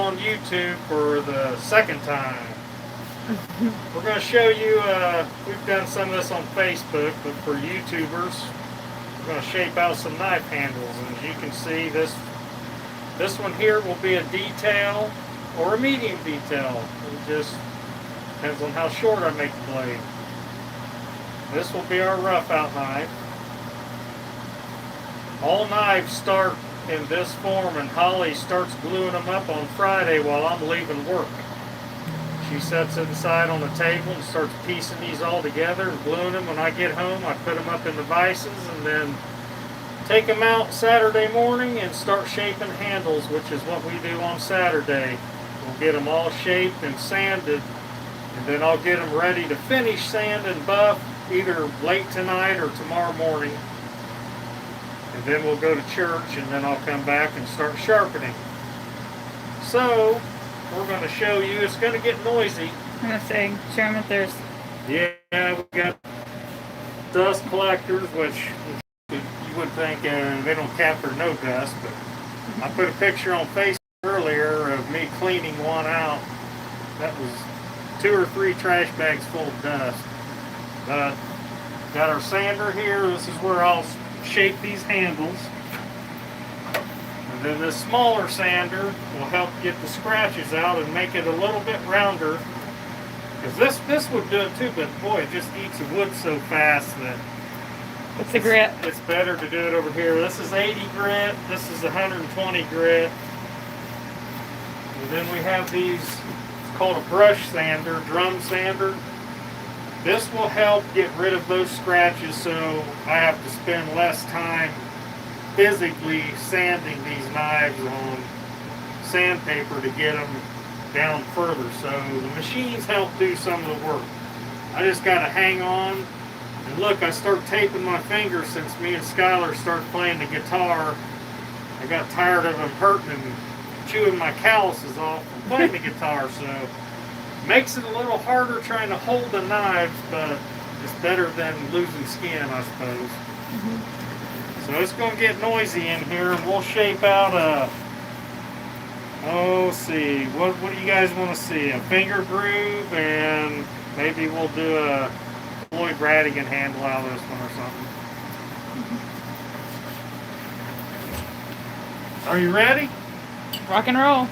on YouTube for the second time. We're going to show you, we've done some of this on Facebook, but for YouTubers, we're going to shape out some knife handles. And as you can see, this one here will be a detail or a medium detail. It just depends on how short I make the blade. This will be our rough out knife. All knives start in this form, and Holly starts gluing them up on Friday while I'm leaving work. She sets it aside on the table and starts piecing these all together and gluing them. When I get home, I put them up in the vices and then take them out Saturday morning and start shaping handles, which is what we do on Saturday. We'll get them all shaped and sanded, and then I'll get them ready to finish sand and buff either late tonight or tomorrow morning. And then we'll go to church, and then I'll come back and start sharpening. So, we're going to show you, it's going to get noisy. I'm going to say, show them if there's... Yeah, we got dust collectors, which you would think they don't capture no dust, but I put a picture on Facebook earlier of me cleaning one out. That was 2 or 3 trash bags full of dust. But got our sander here. This is where I'll shape these handles. And then this smaller sander will help get the scratches out and make it a little bit rounder. Because this would do it too, but boy, it just eats the wood so fast that... What's the grit? It's better to do it over here. This is 80 grit. This is 120 grit. And then we have these, it's called a brush sander, drum sander. This will help get rid of those scratches, so I have to spend less time physically sanding these knives on sandpaper to get them down further. So the machines help do some of the work. I just got to hang on. And look, I start taping my fingers since me and Skylar started playing the guitar. I got tired of them hurting and chewing my calluses off from playing the guitar, so makes it a little harder trying to hold the knives, but it's better than losing skin, I suppose. So it's going to get noisy in here, and we'll shape out a, let's see, what do you guys want to see? A finger groove, and maybe we'll do a Lloyd Radigan handle out of this one or something. Are you ready? Rock and roll.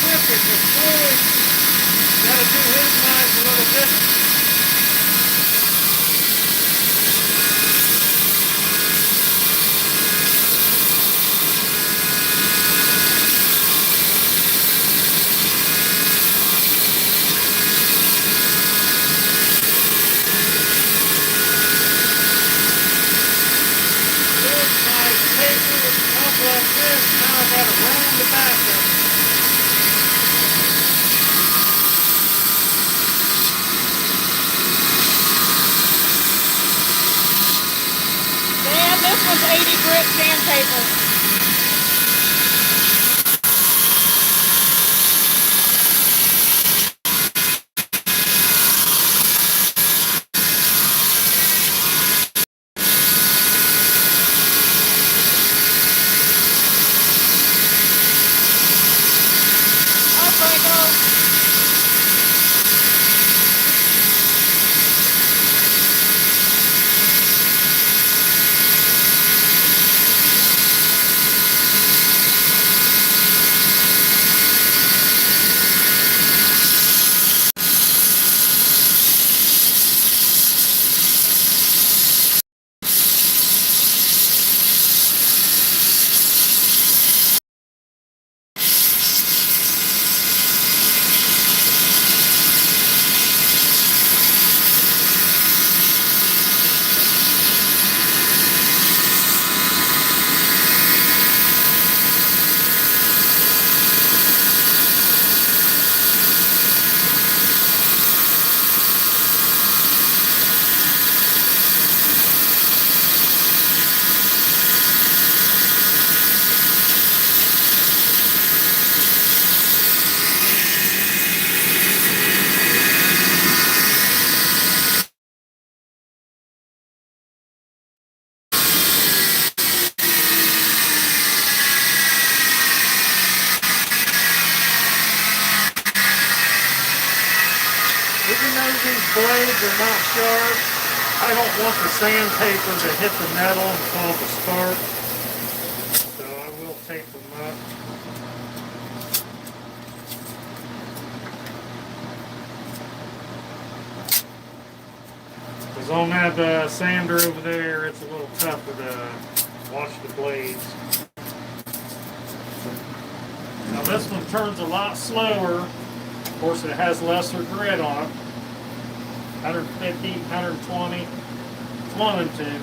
real quick. It's a Floyd. Gotta do his knives a little different. Like this, now I gotta round the back of it. Dan, this was 80 grit sandpaper. Even though these blades are not sharp, I don't want the sandpaper to hit the metal and cause a spark. So I will tape them up. Because on that sander over there, it's a little tougher to wash the blades. Now this one turns a lot slower. Of course, it has lesser grit on it. 150, 120. It's one and two.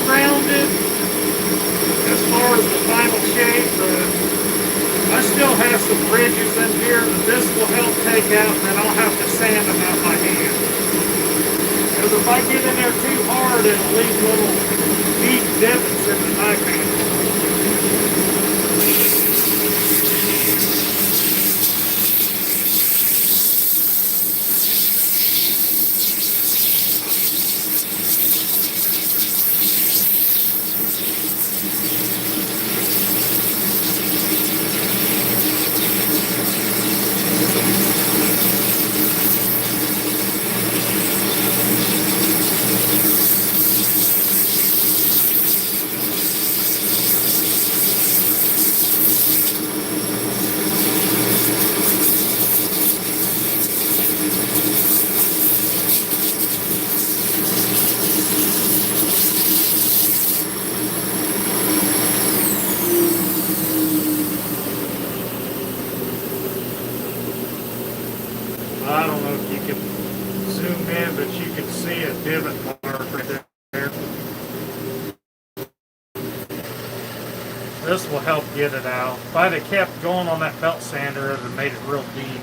Rounded as far as the final shape, but I still have some ridges in here that this will help take out, and then I'll have to sand them out by hand. Because if I get in there too hard, it'll leave little deep divots in the knife handle. I don't know if you can zoom in, but you can see a divot mark right there. This will help get it out. If I'd have kept going on that belt sander, it would have made it real deep.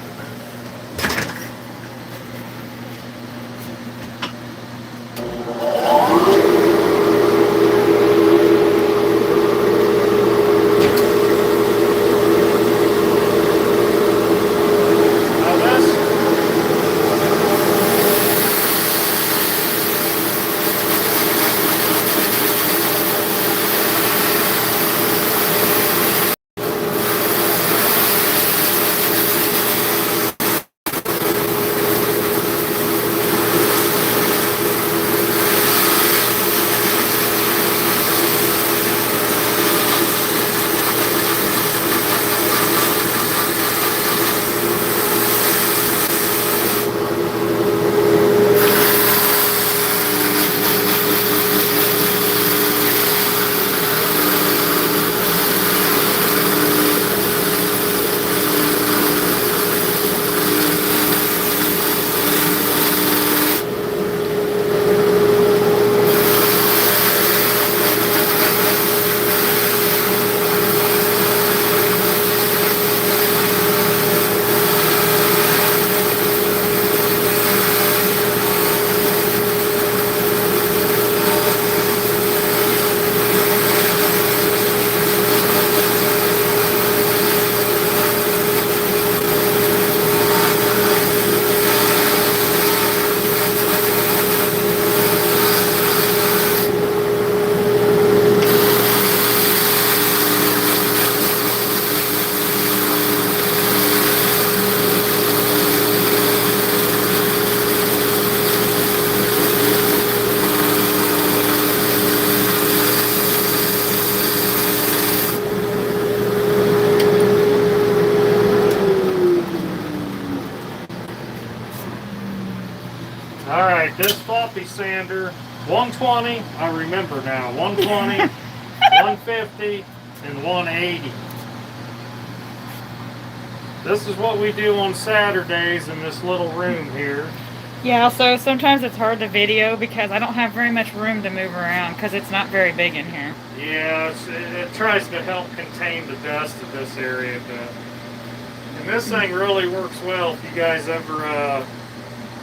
Alright, this floppy sander, 120, I remember now, 120, 150, and 180. This is what we do on Saturdays in this little room here. Yeah, so sometimes it's hard to video because I don't have very much room to move around because it's not very big in here. Yeah, it tries to help contain the dust of this area a bit. And this thing really works well if you guys ever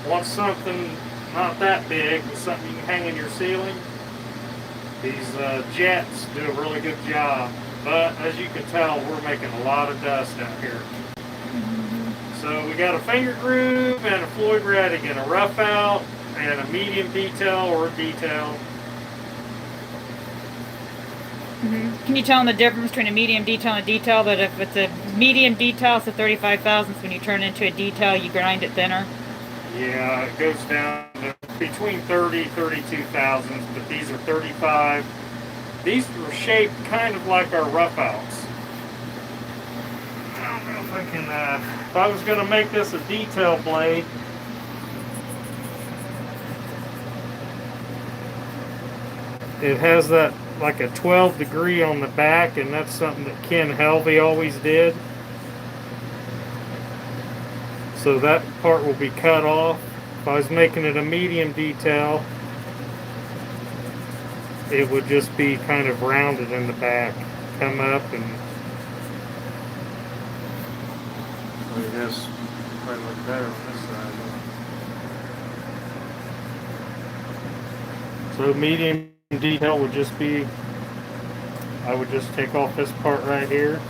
want something not that big, but something you can hang in your ceiling. These jets do a really good job. But as you can tell, we're making a lot of dust out here. So we got a finger groove and a Floyd Redigan, a rough out and a medium detail or a detail. Can you tell them the difference between a medium detail and a detail? That if it's a medium detail, it's a 35 thousandths. When you turn it into a detail, you grind it thinner. Yeah, it goes down to between 30 32 thousandths, but these are 35. These were shaped kind of like our rough outs. I don't know if I can, if I was going to make this a detail blade, it has that like a 12 degree on the back, and that's something that Ken Helvie always did. So that part will be cut off. If I was making it a medium detail, it would just be kind of rounded in the back, come up and look at this. Probably look better on this side. So medium detail would just be, I would just take off this part right here.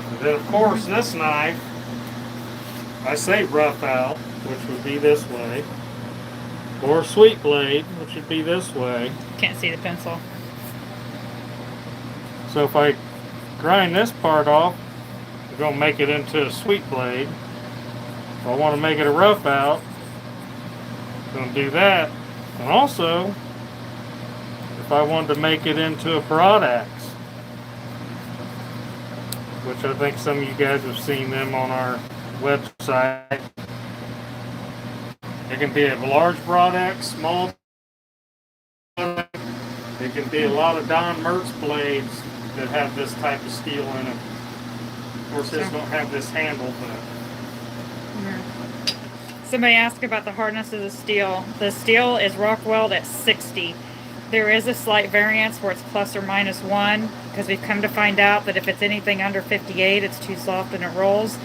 And then of course this knife, I say rough out, which would be this way, or sweet blade, which would be this way. Can't see the pencil. So if I grind this part off, I'm going to make it into a sweet blade. If I want to make it a rough out, I'm going to do that. And also, if I wanted to make it into a broad axe, which I think some of you guys have seen them on our website. It can be a large broad axe, small. It can be a lot of Don Mertz blades that have this type of steel in them. Of course, this don't have this handle, but Somebody asked about the hardness of the steel. The steel is rock weld at 60. There is a slight variance where it's plus or minus 1, because we've come to find out that if it's anything under 58, it's too soft and it rolls.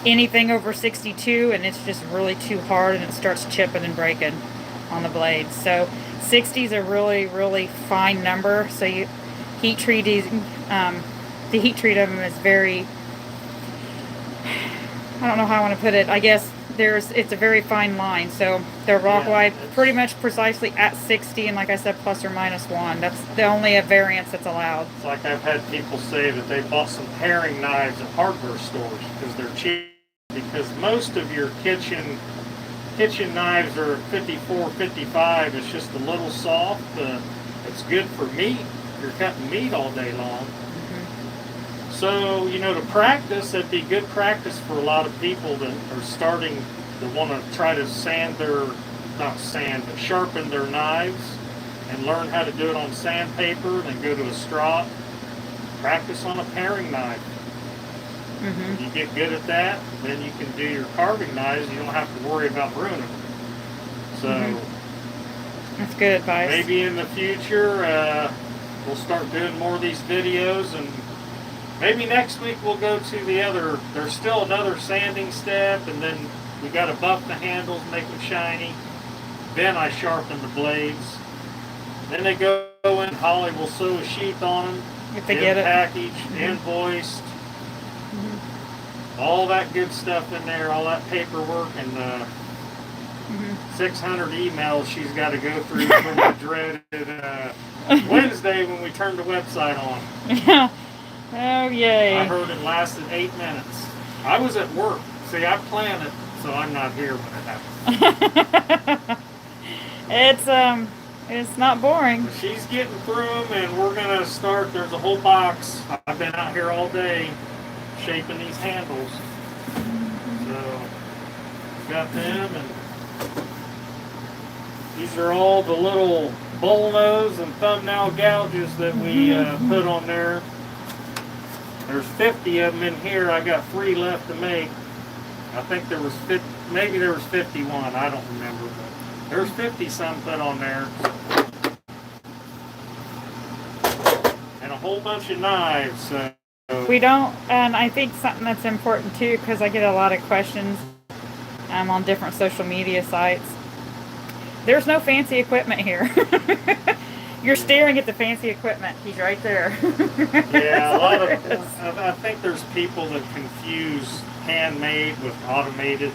Anything over 62, and it's just really too hard and it starts chipping and breaking on the blades. So 60 is a really, really fine number. So you heat treat these, the heat treat of them is very, I don't know how I want to put it. I guess it's a very fine line. So they're rock wide pretty much precisely at 60, and like I said, plus or minus 1. That's the only variance that's allowed. It's like I've had people say that they bought some paring knives at hardware stores because they're cheap. Because most of your kitchen knives are 54, 55. It's just a little soft. It's good for meat. You're cutting meat all day long. So, you know, to practice, it'd be good practice for a lot of people that are starting to want to try to sharpen their knives and learn how to do it on sandpaper, then go to a strop. Practice on a paring knife. You get good at that, then you can do your carving knives. You don't have to worry about ruining them. So, that's good advice. Maybe in the future, we'll start doing more of these videos, and maybe next week we'll go to the other. There's still another sanding step, and then we got to buff the handles, make them shiny. Then I sharpen the blades. Then they go in. Holly will sew a sheath on them. If they get it packaged, invoiced. All that good stuff in there, all that paperwork, and 600 emails she's got to go through from the dreaded Wednesday when we turned the website on. Yeah. Oh, yay. I heard it lasted 8 minutes. I was at work. See, I planned it, so I'm not here when it happens. It's not boring. But she's getting through them, and we're going to start. There's a whole box. I've been out here all day shaping these handles. So, got them, and these are all the little bull nose and thumbnail gouges that we put on there. There's 50 of them in here. I got 3 left to make. I think there was 50, maybe there was 51. I don't remember, but there's 50 some put on there. And a whole bunch of knives. We don't, and I think something that's important too, because I get a lot of questions on different social media sites. There's no fancy equipment here. You're staring at the fancy equipment. He's right there. Yeah, a lot of, I think there's people that confuse handmade with automated.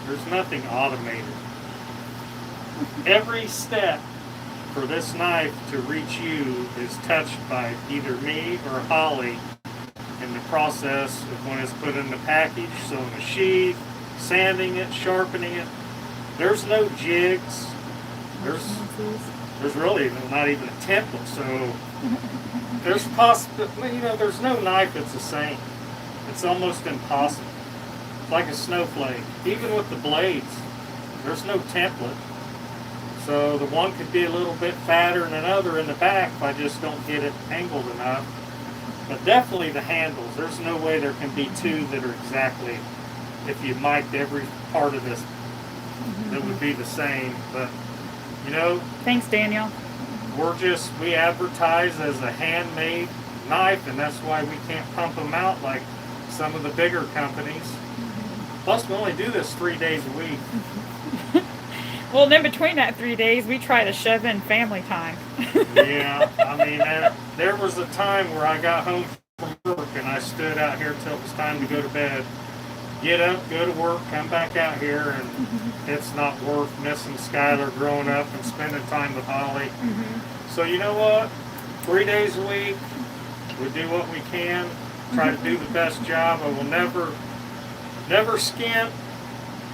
There's nothing automated. Every step for this knife to reach you is touched by either me or Holly in the process of when it's put in the package, so in the sheath, sanding it, sharpening it. There's no jigs. There's really not even a template, so there's there's no knife that's the same. It's almost impossible. It's like a snowflake. Even with the blades, there's no template. So the one could be a little bit fatter than another in the back if I just don't get it angled enough. But definitely the handles. There's no way there can be 2 that are exactly, if you mic'd every part of this, that would be the same. But, you know. Thanks, Daniel. We advertise as a handmade knife, and that's why we can't pump them out like some of the bigger companies. Plus, we only do this 3 days a week. Well, then between that 3 days, we try to shove in family time. Yeah, I mean, there was a time where I got home from work and I stood out here till it was time to go to bed. Get up, go to work, come back out here, and it's not worth missing Skylar growing up and spending time with Holly. So you know what? 3 days a week, we do what we can, try to do the best job. I will never skimp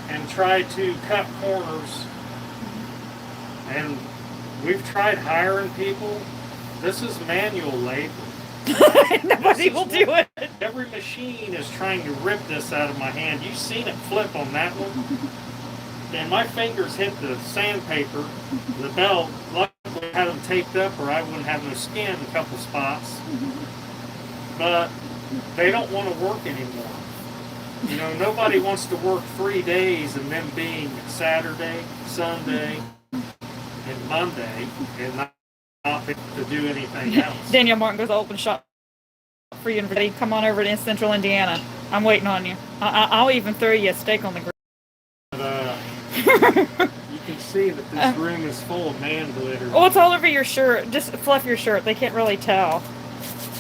and try to cut corners. And we've tried hiring people. This is manual labor. Nobody will do it. Every machine is trying to rip this out of my hand. You've seen it flip on that one. And my fingers hit the sandpaper, the belt. Luckily I had them taped up or I wouldn't have no skin in a couple spots. But they don't want to work anymore. You know, nobody wants to work 3 days and then being Saturday, Sunday, and Monday and not be able to do anything else. Danielle Martin goes to open shop for you and come on over to Central Indiana. I'm waiting on you. I'll even throw you a steak on the grill. But, you can see that this room is full of man glitter. Oh, it's all over your shirt. Just fluff your shirt. They can't really tell.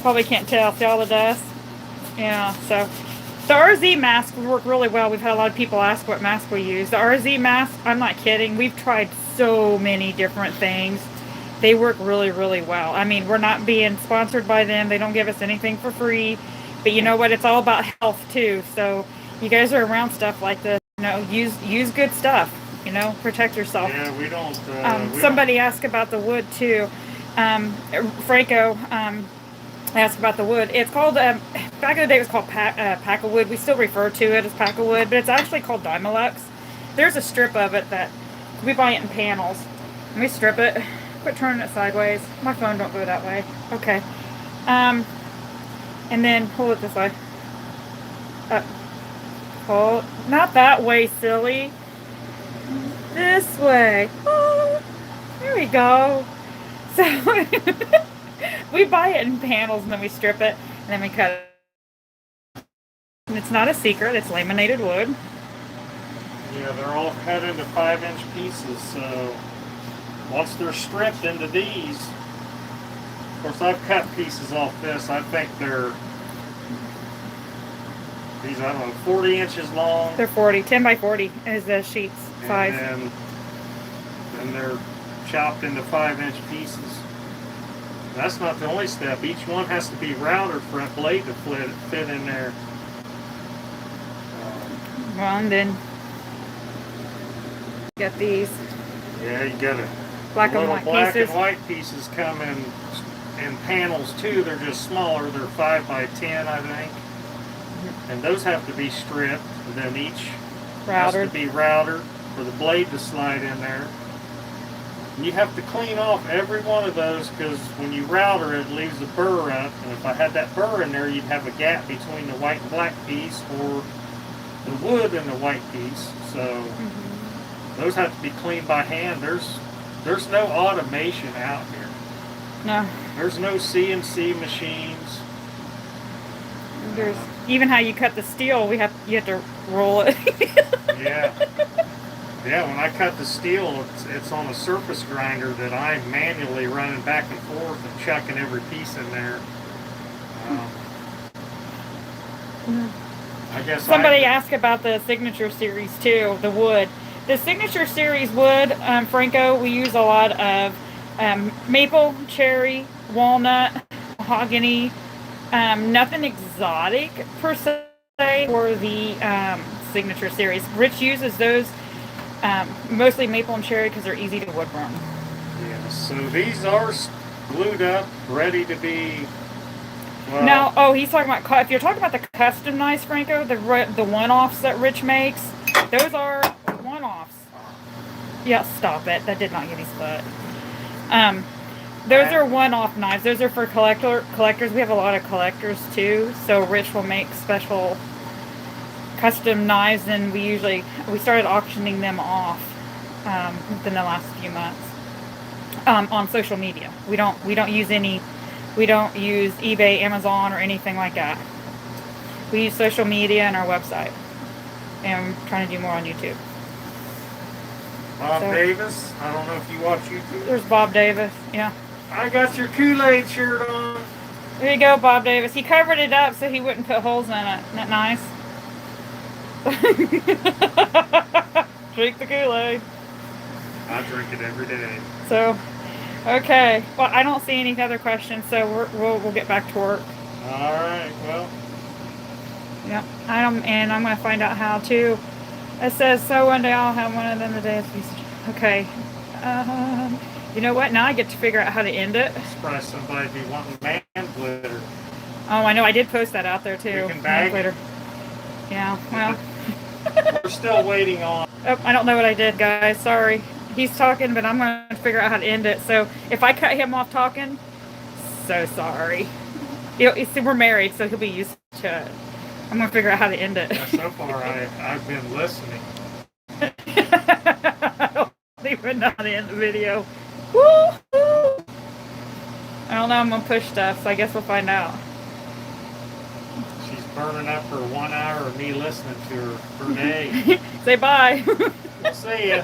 Probably can't tell. See all the dust? Yeah, so the RZ masks work really well. We've had a lot of people ask what mask we use. The RZ mask, I'm not kidding. We've tried so many different things. They work really, really well. I mean, we're not being sponsored by them. They don't give us anything for free. But you know what? It's all about health, too. So you guys are around stuff like this. You know, use good stuff. You know, protect yourself. Yeah, we don't. Somebody asked about the wood, too. Franco asked about the wood. It's called, back in the day it was called pack of wood. We still refer to it as pack of wood, but it's actually called Dymalex. There's a strip of it that we buy it in panels. And we strip it. Quit turning it sideways. My phone don't go that way. Okay. And then hold it this way. Hold. Not that way, silly. This way. Oh, there we go. So we buy it in panels and then we strip it and then we cut it. And it's not a secret. It's laminated wood. Yeah, they're all cut into 5-inch pieces, so once they're stripped into these, of course I've cut pieces off this. I think they're, these, I don't know, 40 inches long. They're 40. 10 by 40 is the sheet's size. And then they're chopped into 5-inch pieces. That's not the only step. Each one has to be routed for a blade to fit in there. Well, and then get these. Yeah, you got it. Black and white black pieces. and white pieces come in panels too. They're just smaller. They're 5 by 10, I think. And those have to be stripped. And then each has to be routed for the blade to slide in there. And you have to clean off every one of those because when you router it leaves a burr up. And if I had that burr in there, you'd have a gap between the white and black piece or the wood and the white piece. So those have to be cleaned by hand. There's no automation out here. No. There's no CNC machines. There's even how you cut the steel. You have to roll it. Yeah. Yeah, when I cut the steel, it's on a surface grinder that I'm manually running back and forth and chucking every piece in there. I guess somebody asked about the Signature Series too, the wood. The Signature Series wood, Franco, we use a lot of maple, cherry, walnut, mahogany. Nothing exotic per se for the Signature Series. Rich uses those mostly maple and cherry because they're easy to wood burn. Yeah, so these are glued up, ready to be. Well, now, oh, he's talking about, if you're talking about the custom knives, Franco, the one-offs that Rich makes, those are one-offs. Yeah, stop it. That did not get his foot. Those are one-off knives. Those are for collectors. We have a lot of collectors too. So Rich will make special custom knives, and we started auctioning them off within the last few months on social media. We don't use eBay, Amazon, or anything like that. We use social media and our website, and we're trying to do more on YouTube. Bob Davis. I don't know if you watch YouTube. There's Bob Davis. Yeah. I got your Kool-Aid shirt on. There you go, Bob Davis. He covered it up so he wouldn't put holes in it. Isn't that nice? Drink the Kool-Aid. I drink it every day. So, okay. Well, I don't see any other questions, so we'll get back to work. All right. Well. Yep. And I'm going to find out how to. It says, so one day I'll have one of them today. Okay. You know what? Now I get to figure out how to end it. Surprised somebody'd be wanting man glitter. Oh, I know. I did post that out there too. You can bag glitter. Yeah. Well. We're still waiting on. Oh, I don't know what I did, guys. Sorry. He's talking, but I'm going to figure out how to end it. So if I cut him off talking, so sorry. See, we're married, so he'll be used to it. I'm gonna figure out how to end it. Yeah, so far, I've been listening. I don't even know how to end the video. Woo-hoo! I don't know. I'm gonna push stuff, so I guess we'll find out. She's burning up her 1 hour of me listening to her per day. Say bye. We'll see ya.